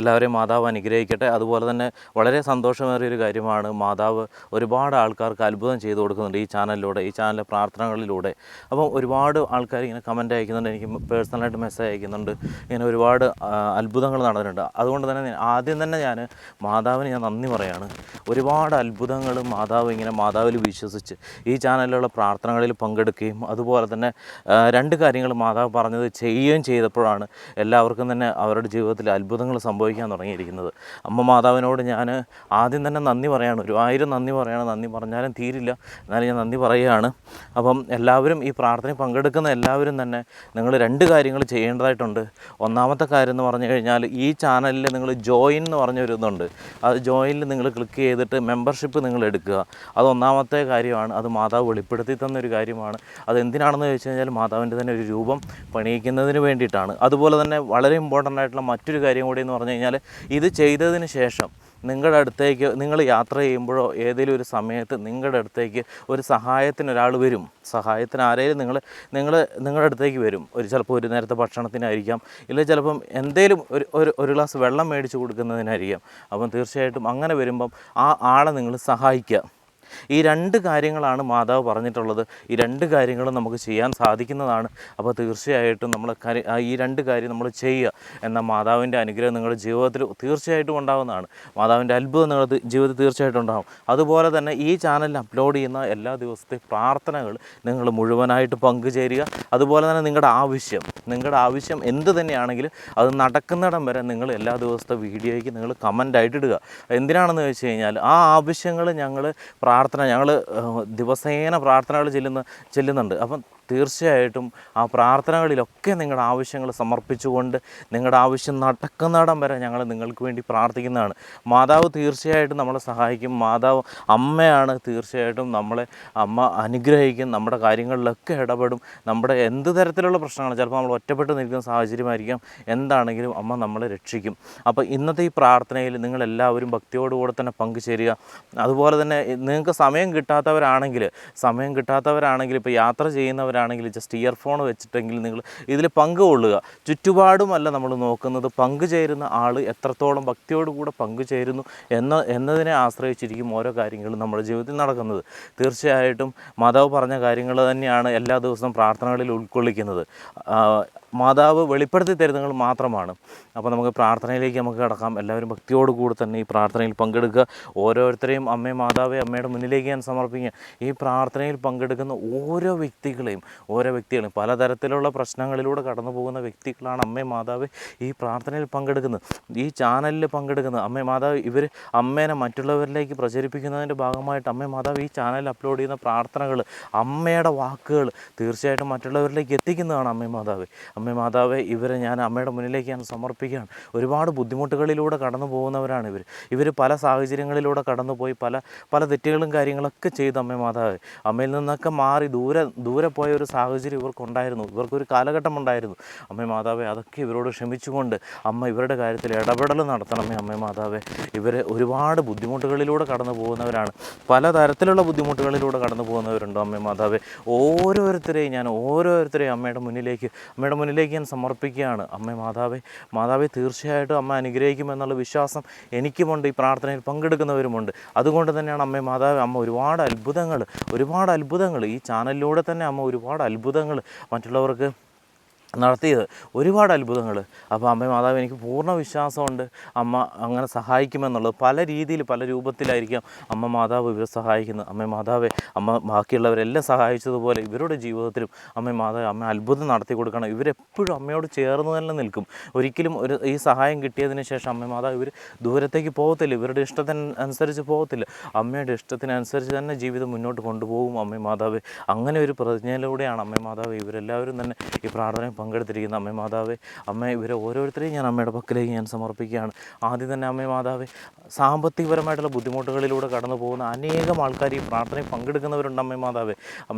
എല്ലാവരെയും മാതാവ് അനുഗ്രഹിക്കട്ടെ. അതുപോലെ തന്നെ വളരെ സന്തോഷമേറിയൊരു കാര്യമാണ്, മാതാവ് ഒരുപാട് ആൾക്കാർക്ക് അത്ഭുതം ചെയ്തു കൊടുക്കുന്നുണ്ട് ഈ ചാനലിലൂടെ, ഈ ചാനലിലെ പ്രാർത്ഥനകളിലൂടെ. അപ്പം ഒരുപാട് ആൾക്കാർ ഇങ്ങനെ കമൻറ്റ് അയക്കുന്നുണ്ട്, എനിക്ക് പേഴ്സണലായിട്ട് മെസ്സേജ് അയക്കുന്നുണ്ട്, ഇങ്ങനെ ഒരുപാട് അത്ഭുതങ്ങൾ നടന്നിട്ടുണ്ട്. അതുകൊണ്ട് തന്നെ ആദ്യം തന്നെ ഞാൻ മാതാവിന് നന്ദി പറയുകയാണ്. ഒരുപാട് അത്ഭുതങ്ങൾ മാതാവിൽ വിശ്വസിച്ച് ഈ ചാനലിലുള്ള പ്രാർത്ഥനകളിൽ പങ്കെടുക്കുകയും അതുപോലെ തന്നെ രണ്ട് കാര്യങ്ങൾ മാതാവ് പറഞ്ഞത് ചെയ്യുകയും ചെയ്തപ്പോഴാണ് എല്ലാവർക്കും തന്നെ അവരുടെ ജീവിതത്തിൽ അത്ഭുതങ്ങൾ സംഭവിക്കാൻ തുടങ്ങിയിരിക്കുന്നത്. അമ്മ മാതാവിനോട് ഞാൻ ആദ്യം തന്നെ നന്ദി പറയുകയാണ്, 1000 നന്ദി പറയുകയാണ്. നന്ദി പറഞ്ഞാലും തീരില്ല, എന്നാലും ഞാൻ നന്ദി പറയുകയാണ്. അപ്പം എല്ലാവരും ഈ പ്രാർത്ഥനയിൽ പങ്കെടുക്കുന്ന എല്ലാവരും തന്നെ നിങ്ങൾ 2 കാര്യങ്ങൾ ചെയ്യേണ്ടതായിട്ടുണ്ട്. ഒന്നാമത്തെ കാര്യം എന്ന് പറഞ്ഞു കഴിഞ്ഞാൽ, ഈ ചാനലിൽ നിങ്ങൾ ജോയിൻ എന്ന് പറഞ്ഞൊരു ഇതുണ്ട്, അത് ജോയിനിൽ നിങ്ങൾ ക്ലിക്ക് ചെയ്തിട്ട് മെമ്പർഷിപ്പ് നിങ്ങൾ എടുക്കുക. അത് ഒന്നാമത്തെ കാര്യമാണ്. അത് മാതാവ് വെളിപ്പെടുത്തി തന്നൊരു കാര്യമാണ്. അത് എന്തിനാണെന്ന് ചോദിച്ചു കഴിഞ്ഞാൽ, മാതാവിൻ്റെ തന്നെ ഒരു രൂപം പണിയിക്കുന്നതിന് വേണ്ടിയിട്ടാണ്. അതുപോലെ തന്നെ വളരെ ഇമ്പോർട്ടൻ്റ് ആയിട്ടുള്ള മറ്റൊരു കാര്യം കൂടി എന്ന് പറഞ്ഞു കഴിഞ്ഞാൽ, ഇത് ചെയ്തതിന് ശേഷം നിങ്ങളുടെ അടുത്തേക്ക് നിങ്ങൾ യാത്ര ചെയ്യുമ്പോഴോ ഏതെങ്കിലും ഒരു സമയത്ത് നിങ്ങളുടെ അടുത്തേക്ക് ഒരു സഹായത്തിന് ഒരാൾ വരും. സഹായത്തിന് ആരെങ്കിലും നിങ്ങളുടെ അടുത്തേക്ക് വരും. ചിലപ്പോൾ ഒരു നേരത്തെ ഭക്ഷണത്തിനായിരിക്കാം, ഇല്ലെങ്കിൽ ചിലപ്പം എന്തെങ്കിലും ഒരു ഗ്ലാസ് വെള്ളം മേടിച്ച് കൊടുക്കുന്നതിനായിരിക്കാം. അപ്പം തീർച്ചയായിട്ടും അങ്ങനെ വരുമ്പം ആ ആളെ നിങ്ങൾ സഹായിക്കുക. ഈ 2 കാര്യങ്ങളാണ് മാതാവ് പറഞ്ഞിട്ടുള്ളത്. ഈ 2 കാര്യങ്ങളും നമുക്ക് ചെയ്യാൻ സാധിക്കുന്നതാണ്. അപ്പോൾ തീർച്ചയായിട്ടും നമ്മൾ ഈ 2 കാര്യം നമ്മൾ ചെയ്യുക. എന്നാൽ മാതാവിൻ്റെ അനുഗ്രഹം നിങ്ങളുടെ ജീവിതത്തിൽ തീർച്ചയായിട്ടും ഉണ്ടാകുന്നതാണ്. മാതാവിൻ്റെ അത്ഭുതം നിങ്ങളുടെ ജീവിതത്തിൽ തീർച്ചയായിട്ടും ഉണ്ടാകും. അതുപോലെ തന്നെ ഈ ചാനലിൽ അപ്ലോഡ് ചെയ്യുന്ന എല്ലാ ദിവസത്തെ പ്രാർത്ഥനകൾ നിങ്ങൾ മുഴുവനായിട്ട് പങ്കുചേരുക. അതുപോലെ തന്നെ നിങ്ങളുടെ ആവശ്യം എന്ത് തന്നെയാണെങ്കിലും അത് നടക്കുന്നിടം വരെ നിങ്ങൾ എല്ലാ ദിവസത്തെ വീഡിയോയ്ക്ക് നിങ്ങൾ കമൻ്റായിട്ട് ഇടുക. എന്തിനാണെന്ന് വെച്ച് കഴിഞ്ഞാൽ, ആ ആവശ്യങ്ങൾ ഞങ്ങൾ ദിവസേന പ്രാർത്ഥനകൾ ചെല്ലുന്നുണ്ട്. അപ്പം തീർച്ചയായിട്ടും ആ പ്രാർത്ഥനകളിലൊക്കെ നിങ്ങളുടെ ആവശ്യങ്ങൾ സമർപ്പിച്ചുകൊണ്ട് നിങ്ങളുടെ ആവശ്യം നടക്കുന്നിടം വരെ ഞങ്ങൾ നിങ്ങൾക്ക് വേണ്ടി പ്രാർത്ഥിക്കുന്നതാണ്. മാതാവ് തീർച്ചയായിട്ടും നമ്മളെ സഹായിക്കും. അമ്മയാണ് തീർച്ചയായിട്ടും അമ്മ അനുഗ്രഹിക്കും, നമ്മുടെ കാര്യങ്ങളിലൊക്കെ ഇടപെടും. നമ്മുടെ എന്ത് തരത്തിലുള്ള പ്രശ്നങ്ങൾ, ചിലപ്പോൾ നമ്മൾ ഒറ്റപ്പെട്ട് നിൽക്കുന്ന സാഹചര്യമായിരിക്കാം, എന്താണെങ്കിലും അമ്മ നമ്മളെ രക്ഷിക്കും. അപ്പോൾ ഇന്നത്തെ ഈ പ്രാർത്ഥനയിൽ നിങ്ങളെല്ലാവരും ഭക്തിയോടുകൂടെ തന്നെ പങ്കുചേരുക. അതുപോലെ തന്നെ നിങ്ങൾക്ക് സമയം കിട്ടാത്തവരാണെങ്കിൽ ഇപ്പോൾ യാത്ര ചെയ്യുന്നവരാണെങ്കിൽ ജസ്റ്റ് ഇയർഫോൺ വെച്ചിട്ടെങ്കിൽ നിങ്ങൾ ഇതിൽ പങ്കുകൊള്ളുക. ചുറ്റുപാടുമല്ല നമ്മൾ നോക്കുന്നത്, പങ്കുചേരുന്ന ആൾ എത്രത്തോളം ഭക്തിയോടുകൂടെ പങ്കുചേരുന്നു എന്നതിനെ ആശ്രയിച്ചിരിക്കും ഓരോ കാര്യങ്ങളും നമ്മുടെ ജീവിതത്തിൽ നടക്കുന്നത്. തീർച്ചയായിട്ടും മാതാവ് പറഞ്ഞ കാര്യങ്ങൾ തന്നെയാണ് എല്ലാ ദിവസവും പ്രാർത്ഥനകളിൽ ഉൾക്കൊള്ളിക്കുന്നത്. മാതാവ് വെളിപ്പെടുത്തി തരുന്നങ്ങൾ മാത്രമാണ്. അപ്പോൾ നമുക്ക് പ്രാർത്ഥനയിലേക്ക് കടക്കാം. എല്ലാവരും ഭക്തിയോടുകൂടി തന്നെ ഈ പ്രാർത്ഥനയിൽ പങ്കെടുക്കുക. ഓരോരുത്തരെയും മാതാവേ അമ്മയുടെ മുന്നിലേക്ക് ഞാൻ സമർപ്പിക്കുക. ഈ പ്രാർത്ഥനയിൽ പങ്കെടുക്കുന്ന ഓരോ വ്യക്തികളെയും പലതരത്തിലുള്ള പ്രശ്നങ്ങളിലൂടെ കടന്നു പോകുന്ന വ്യക്തികളാണ് മാതാവേ ഈ പ്രാർത്ഥനയിൽ പങ്കെടുക്കുന്നത്, ഈ ചാനലിൽ പങ്കെടുക്കുന്നത്. മാതാവ് ഇവർ അമ്മേനെ മറ്റുള്ളവരിലേക്ക് പ്രചരിപ്പിക്കുന്നതിൻ്റെ ഭാഗമായിട്ട് മാതാവ് ഈ ചാനലിൽ അപ്ലോഡ് ചെയ്യുന്ന പ്രാർത്ഥനകൾ, അമ്മയുടെ വാക്കുകൾ തീർച്ചയായിട്ടും മറ്റുള്ളവരിലേക്ക് എത്തിക്കുന്നതാണ്. മാതാവേ ഇവരെ ഞാൻ അമ്മയുടെ മുന്നിലേക്ക് ഞാൻ സമർപ്പിക്കുകയാണ്. ഒരുപാട് ബുദ്ധിമുട്ടുകളിലൂടെ കടന്നു പോകുന്നവരാണ് ഇവർ പല സാഹചര്യങ്ങളിലൂടെ കടന്നുപോയി പല തെറ്റുകളും കാര്യങ്ങളൊക്കെ ചെയ്ത് മാതാവേ അമ്മയിൽ നിന്നൊക്കെ മാറി ദൂരെ പോയ ഒരു സാഹചര്യം ഇവർക്കുണ്ടായിരുന്നു, ഇവർക്കൊരു കാലഘട്ടം ഉണ്ടായിരുന്നു. മാതാവേ അതൊക്കെ ഇവരോട് ക്ഷമിച്ചുകൊണ്ട് ഇവരുടെ കാര്യത്തിൽ ഇടപെടൽ നടത്തണമേ. മാതാവേ ഇവർ ഒരുപാട് ബുദ്ധിമുട്ടുകളിലൂടെ കടന്നു പോകുന്നവരാണ്, പലതരത്തിലുള്ള ബുദ്ധിമുട്ടുകളിലൂടെ കടന്നു പോകുന്നവരുണ്ട്. മാതാവേ ഓരോരുത്തരെയും അമ്മയുടെ മുന്നിലേക്ക് ഞാൻ സമർപ്പിക്കുകയാണ്. മാതാവേ തീർച്ചയായിട്ടും അമ്മ അനുഗ്രഹിക്കുമെന്നുള്ള വിശ്വാസം എനിക്കുമുണ്ട്, ഈ പ്രാർത്ഥനയിൽ പങ്കെടുക്കുന്നവരുമുണ്ട്. അതുകൊണ്ട് തന്നെയാണ് മാതാവേ ഒരുപാട് അത്ഭുതങ്ങൾ ഈ ചാനലിലൂടെ തന്നെ ഒരുപാട് അത്ഭുതങ്ങൾ മറ്റുള്ളവർക്ക് നടത്തിയത്, ഒരുപാട് അത്ഭുതങ്ങൾ. അപ്പോൾ മാതാവ് എനിക്ക് പൂർണ്ണ വിശ്വാസമുണ്ട് അങ്ങനെ സഹായിക്കുമെന്നുള്ളത്. പല രീതിയിൽ പല രൂപത്തിലായിരിക്കാം മാതാവ് ഇവരെ സഹായിക്കുന്നത്. മാതാവേ ബാക്കിയുള്ളവരെല്ലാം സഹായിച്ചതുപോലെ ഇവരുടെ ജീവിതത്തിലും മാതാവ് അത്ഭുതം നടത്തി കൊടുക്കണം. ഇവരെപ്പോഴും അമ്മയോട് ചേർന്ന് തന്നെ നിൽക്കും. ഒരിക്കലും ഈ സഹായം കിട്ടിയതിന് ശേഷം മാതാവ് ഇവർ ദൂരത്തേക്ക് പോകത്തില്ല, ഇവരുടെ ഇഷ്ടത്തിനനുസരിച്ച് പോകത്തില്ല, അമ്മയുടെ ഇഷ്ടത്തിനനുസരിച്ച് തന്നെ ജീവിതം മുന്നോട്ട് കൊണ്ടുപോകും. മാതാവേ അങ്ങനെ ഒരു പ്രതിജ്ഞയിലൂടെയാണ് മാതാവ് ഇവരെല്ലാവരും തന്നെ ഈ പ്രാർത്ഥനയിൽ പങ്കെടുത്തിരിക്കുന്ന. മാതാവേ ഇവരെ ഓരോരുത്തരെയും ഞാൻ അമ്മയുടെ പക്കലേക്ക് ഞാൻ സമർപ്പിക്കുകയാണ്. ആദ്യം തന്നെ മാതാവേ സാമ്പത്തികപരമായിട്ടുള്ള ബുദ്ധിമുട്ടുകളിലൂടെ കടന്നു പോകുന്ന അനേകം ആൾക്കാർ ഈ പ്രാർത്ഥനയിൽ പങ്കെടുക്കുന്നവരുണ്ട്. മാതാവേ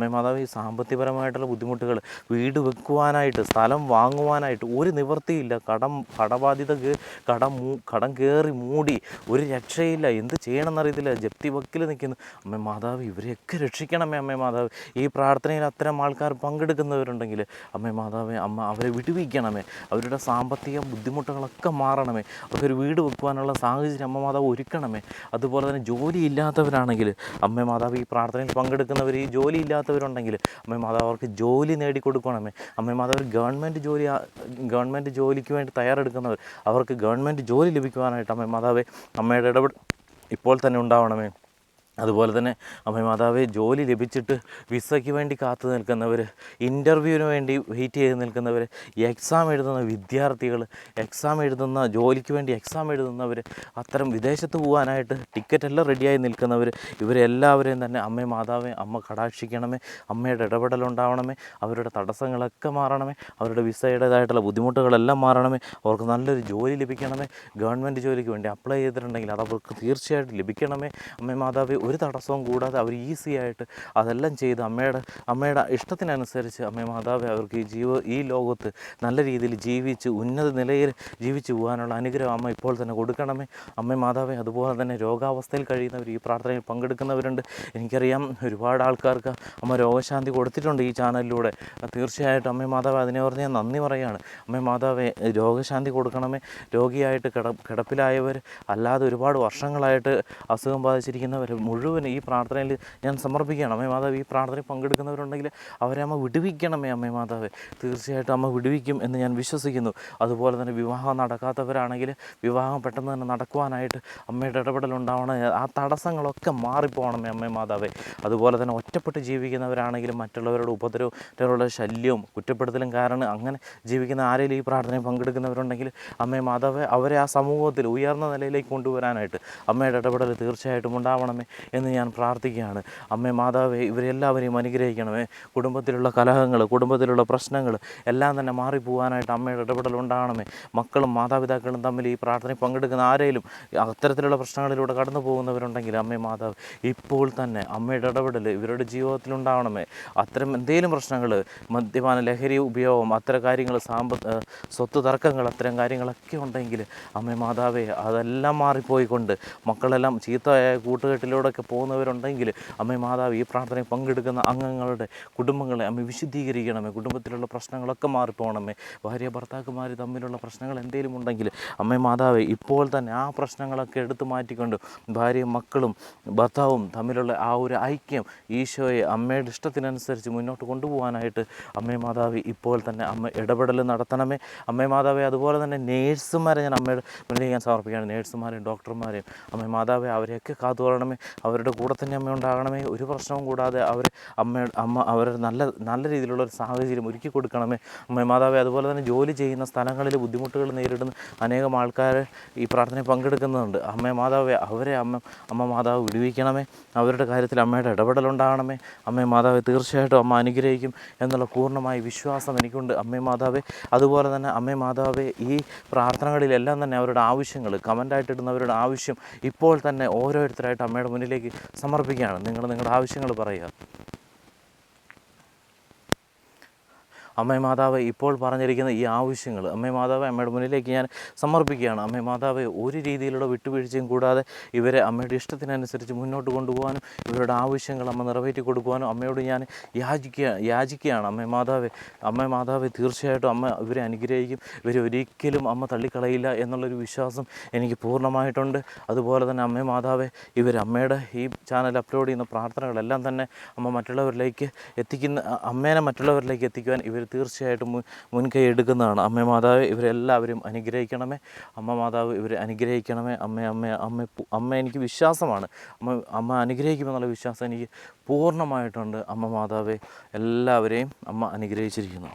ഈ സാമ്പത്തികപരമായിട്ടുള്ള ബുദ്ധിമുട്ടുകൾ, വീട് വെക്കുവാനായിട്ട്, സ്ഥലം വാങ്ങുവാനായിട്ട് ഒരു നിവൃത്തിയില്ല, കടബാധ്യത കടം കയറി മൂടി ഒരു രക്ഷയില്ല, എന്ത് ചെയ്യണമെന്നറിയത്തില്ല, ജപ്തി വക്കിൽ നിൽക്കുന്നു. മാതാവ് ഇവരെയൊക്കെ രക്ഷിക്കണമേ. മാതാവ് ഈ പ്രാർത്ഥനയിൽ അത്തരം ആൾക്കാർ പങ്കെടുക്കുന്നവരുണ്ടെങ്കിൽ മാതാവേ അമ്മ അവരെ വിടുവിക്കണമേ. അവരുടെ സാമ്പത്തിക ബുദ്ധിമുട്ടുകളൊക്കെ മാറണമേ. അവർക്കൊരു വീട് വെക്കുവാനുള്ള സാഹചര്യം അമ്മ മാതാവ് ഒരുക്കണമേ. അതുപോലെ തന്നെ ജോലി ഇല്ലാത്തവരാണെങ്കിൽ അമ്മ മാതാവ് ഈ പ്രാർത്ഥനയിൽ പങ്കെടുക്കുന്നവർ ഈ ജോലി ഇല്ലാത്തവരുണ്ടെങ്കിൽ അമ്മ മാതാവ് അവർക്ക് ജോലി നേടിക്കൊടുക്കണമേ. അമ്മ മാതാവ് ഗവൺമെൻറ് ജോലിക്ക് വേണ്ടി തയ്യാറെടുക്കുന്നവർ അവർക്ക് ഗവൺമെൻറ് ജോലി ലഭിക്കുവാനായിട്ട് അമ്മ മാതാവേ അമ്മയുടെ ഇടപെടൽ ഇപ്പോൾ തന്നെ ഉണ്ടാവണമേ. അതുപോലെ തന്നെ അമ്മ മാതാവേ ജോലി ലഭിച്ചിട്ട് വിസയ്ക്ക് വേണ്ടി കാത്തു നിൽക്കുന്നവർ, ഇൻ്റർവ്യൂവിന് വേണ്ടി വെയിറ്റ് ചെയ്ത് നിൽക്കുന്നവർ, എക്സാം എഴുതുന്ന വിദ്യാർത്ഥികൾ, ജോലിക്ക് വേണ്ടി എക്സാം എഴുതുന്നവർ, അത്തരം വിദേശത്ത് പോകാനായിട്ട് ടിക്കറ്റ് എല്ലാം റെഡിയായി നിൽക്കുന്നവർ, ഇവരെല്ലാവരെയും തന്നെ അമ്മ മാതാവേ അമ്മ കടാക്ഷിക്കണമേ. അമ്മയുടെ ഇടപെടലുണ്ടാവണമേ. അവരുടെ തടസ്സങ്ങളൊക്കെ മാറണമേ. അവരുടെ വിസയുടേതായിട്ടുള്ള ബുദ്ധിമുട്ടുകളെല്ലാം മാറണമേ. അവർക്ക് നല്ലൊരു ജോലി ലഭിക്കണമേ. ഗവൺമെൻറ് ജോലിക്ക് വേണ്ടി അപ്ലൈ ചെയ്തിട്ടുണ്ടെങ്കിൽ അത് അവർക്ക് തീർച്ചയായിട്ടും ലഭിക്കണമേ. അമ്മ മാതാവേ ഒരു തടസ്സവും കൂടാതെ അവർ ഈസി ആയിട്ട് അതെല്ലാം ചെയ്ത് അമ്മയുടെ ഇഷ്ടത്തിനനുസരിച്ച് അമ്മ മാതാവേ അവർക്ക് ഈ ലോകത്ത് നല്ല രീതിയിൽ ജീവിച്ച് ഉന്നത നിലയിൽ ജീവിച്ചു പോകാനുള്ള അനുഗ്രഹം അമ്മ ഇപ്പോൾ തന്നെ കൊടുക്കണമേ. അമ്മ മാതാവേ അതുപോലെ തന്നെ രോഗാവസ്ഥയിൽ കഴിയുന്നവർ ഈ പ്രാർത്ഥനയിൽ പങ്കെടുക്കുന്നവരുണ്ട്. എനിക്കറിയാം ഒരുപാട് ആൾക്കാർക്ക് അമ്മ രോഗശാന്തി കൊടുത്തിട്ടുണ്ട് ഈ ചാനലിലൂടെ. തീർച്ചയായിട്ടും അമ്മ മാതാവേ അതിനെ ഓർത്ത് ഞാൻ നന്ദി പറയുകയാണ്. അമ്മ മാതാവേ രോഗശാന്തി കൊടുക്കണമേ. രോഗിയായിട്ട് കിടപ്പിലായവർ, അല്ലാതെ ഒരുപാട് വർഷങ്ങളായിട്ട് അസുഖം ബാധിച്ചിരിക്കുന്നവർ മുഴുവൻ ഈ പ്രാർത്ഥനയിൽ ഞാൻ സമർപ്പിക്കുകയാണ്. അമ്മ മാതാവ് ഈ പ്രാർത്ഥനയിൽ പങ്കെടുക്കുന്നവരുണ്ടെങ്കിൽ അവരെ അമ്മ വിടുവിക്കണമേ. അമ്മ മാതാവേ തീർച്ചയായിട്ടും അമ്മ വിടുവിക്കും എന്ന് ഞാൻ വിശ്വസിക്കുന്നു. അതുപോലെ തന്നെ വിവാഹം നടക്കാത്തവരാണെങ്കിൽ വിവാഹം പെട്ടെന്ന് തന്നെ നടക്കുവാനായിട്ട് അമ്മയുടെ ഇടപെടലുണ്ടാവണം. ആ തടസ്സങ്ങളൊക്കെ മാറിപ്പോകണമേ അമ്മ മാതാവേ. അതുപോലെ തന്നെ ഒറ്റപ്പെട്ട് ജീവിക്കുന്നവരാണെങ്കിലും മറ്റുള്ളവരുടെ ഉപദ്രവവും മറ്റുള്ളവരുടെ ശല്യവും കുറ്റപ്പെടുത്തലും കാരണം അങ്ങനെ ജീവിക്കുന്ന ആരെങ്കിലും ഈ പ്രാർത്ഥനയിൽ പങ്കെടുക്കുന്നവരുണ്ടെങ്കിൽ അമ്മ മാതാവേ അവരെ ആ സമൂഹത്തിൽ ഉയർന്ന നിലയിലേക്ക് കൊണ്ടുവരാനായിട്ട് അമ്മയുടെ ഇടപെടൽ തീർച്ചയായിട്ടും ഉണ്ടാവണമേ എന്ന് ഞാൻ പ്രാർത്ഥിക്കുകയാണ്. അമ്മേ മാതാവേ ഇവരെല്ലാവരെയും അനുഗ്രഹിക്കണമേ. കുടുംബത്തിലുള്ള കലഹങ്ങൾ, കുടുംബത്തിലുള്ള പ്രശ്നങ്ങൾ എല്ലാം തന്നെ മാറിപ്പോകാനായിട്ട് അമ്മയുടെ ഇടപെടൽ ഉണ്ടാകണമേ. മക്കളും മാതാപിതാക്കളും തമ്മിൽ ഈ പ്രാർത്ഥനയിൽ പങ്കെടുക്കുന്ന ആരെങ്കിലും അത്തരത്തിലുള്ള പ്രശ്നങ്ങളിലൂടെ കടന്നു പോകുന്നവരുണ്ടെങ്കിൽ അമ്മേ മാതാവ് ഇപ്പോൾ തന്നെ അമ്മയുടെ ഇടപെടൽ ഇവരുടെ ജീവിതത്തിലുണ്ടാവണമേ. അത്തരം എന്തെങ്കിലും പ്രശ്നങ്ങൾ, മദ്യപാന ലഹരി ഉപയോഗം, അത്തരം കാര്യങ്ങൾ, സ്വത്ത് തർക്കങ്ങൾ, അത്തരം കാര്യങ്ങളൊക്കെ ഉണ്ടെങ്കിൽ അമ്മേ മാതാവേ അതെല്ലാം മാറിപ്പോയിക്കൊണ്ട് മക്കളെല്ലാം ചീത്തയായ കൂട്ടുകെട്ടിലൂടെയൊക്കെ പോകുന്നവരുണ്ടെങ്കിൽ അമ്മ മാതാവ് ഈ പ്രാർത്ഥനയിൽ പങ്കെടുക്കുന്ന അംഗങ്ങളുടെ കുടുംബങ്ങളെ അമ്മ വിശുദ്ധീകരിക്കണമേ. കുടുംബത്തിലുള്ള പ്രശ്നങ്ങളൊക്കെ മാറിപ്പോകണമേ. ഭാര്യ ഭർത്താക്കന്മാർ തമ്മിലുള്ള പ്രശ്നങ്ങൾ എന്തെങ്കിലും ഉണ്ടെങ്കിൽ അമ്മ മാതാവേ ഇപ്പോൾ തന്നെ ആ പ്രശ്നങ്ങളൊക്കെ എടുത്തു മാറ്റിക്കൊണ്ട് ഭാര്യയും മക്കളും ഭർത്താവും തമ്മിലുള്ള ആ ഒരു ഐക്യം ഈശോയെ അമ്മയുടെ ഇഷ്ടത്തിനനുസരിച്ച് മുന്നോട്ട് കൊണ്ടുപോകാനായിട്ട് അമ്മ മാതാവ് ഇപ്പോൾ തന്നെ അമ്മ ഇടപെടൽ നടത്തണമേ. അമ്മ മാതാവേ അതുപോലെ തന്നെ നേഴ്സുമാരെ ഞാൻ അമ്മയുടെ മുന്നിൽ ഞാൻ സമർപ്പിക്കുകയാണ്. നേഴ്സുമാരെയും ഡോക്ടർമാരെയും അമ്മ മാതാവേ അവരെയൊക്കെ കാത്തുകൊള്ളണമേ. അവരുടെ കൂടെ തന്നെ അമ്മ ഉണ്ടാകണമേ. ഒരു പ്രശ്നവും കൂടാതെ അവർ നല്ല രീതിയിലുള്ള ഒരു സാഹചര്യം ഒരുക്കി കൊടുക്കണമേ അമ്മ മാതാവേ. അതുപോലെ തന്നെ ജോലി ചെയ്യുന്ന സ്ഥലങ്ങളിൽ ബുദ്ധിമുട്ടുകൾ നേരിടുന്ന അനേകം ആൾക്കാർ ഈ പ്രാർത്ഥനയിൽ പങ്കെടുക്കുന്നുണ്ട്. അമ്മ മാതാവേ അവരെ അമ്മ മാതാവ് വിടുവിക്കണമേ. അവരുടെ കാര്യത്തിൽ അമ്മയുടെ ഇടപെടലുണ്ടാകണമേ. അമ്മ മാതാവേ തീർച്ചയായിട്ടും അമ്മ അനുഗ്രഹിക്കും എന്നുള്ള പൂർണ്ണമായ വിശ്വാസം എനിക്കുണ്ട് അമ്മ മാതാവേ. അതുപോലെ തന്നെ അമ്മ മാതാവേ ഈ പ്രാർത്ഥനകളിലെല്ലാം തന്നെ അവരുടെ ആവശ്യങ്ങൾ കമൻ്റായിട്ടിടുന്നവരുടെ ആവശ്യം ഇപ്പോൾ തന്നെ ഓരോരുത്തരായിട്ട് അമ്മയുടെ മുന്നിലേക്ക് സമർപ്പിക്കുകയാണ്. നിങ്ങളുടെ ആവശ്യങ്ങൾ പറയുക. അമ്മേ മാതാവ് ഇപ്പോൾ പറഞ്ഞിരിക്കുന്ന ഈ ആവശ്യങ്ങൾ അമ്മേ മാതാവ് അമ്മയുടെ മുന്നിലേക്ക് ഞാൻ സമർപ്പിക്കുകയാണ്. അമ്മേ മാതാവ് ഒരു രീതിയിലുള്ള വിട്ടുവീഴ്ചയും കൂടാതെ ഇവരെ അമ്മയുടെ ഇഷ്ടത്തിനനുസരിച്ച് മുന്നോട്ട് കൊണ്ടുപോകാനും ഇവരുടെ ആവശ്യങ്ങൾ അമ്മ നിറവേറ്റി കൊടുക്കുവാനും അമ്മയോട് ഞാൻ യാചിക്കുകയാണ്. അമ്മേ മാതാവ് തീർച്ചയായിട്ടും അമ്മ ഇവരെ അനുഗ്രഹിക്കും. ഇവരെ ഒരിക്കലും അമ്മ തള്ളിക്കളയില്ല എന്നുള്ളൊരു വിശ്വാസം എനിക്ക് പൂർണ്ണമായിട്ടുണ്ട്. അതുപോലെ തന്നെ അമ്മേ മാതാവ് അമ്മയുടെ ഈ ചാനൽ അപ്ലോഡ് ചെയ്യുന്ന പ്രാർത്ഥനകളെല്ലാം തന്നെ അമ്മ മറ്റുള്ളവരിലേക്ക് എത്തിക്കുവാൻ ഇവർ തീർച്ചയായിട്ടും മുൻകൈ എടുക്കുന്നതാണ്. അമ്മ മാതാവ് ഇവരെല്ലാവരും അനുഗ്രഹിക്കണമേ. അമ്മ മാതാവ് ഇവരെ അനുഗ്രഹിക്കണമേ. അമ്മ എനിക്ക് വിശ്വാസമാണ്. അമ്മ അനുഗ്രഹിക്കുമെന്നുള്ള വിശ്വാസം എനിക്ക് പൂർണ്ണമായിട്ടുണ്ട്. അമ്മ മാതാവേ എല്ലാവരെയും അമ്മ അനുഗ്രഹിച്ചിരിക്കുന്നു.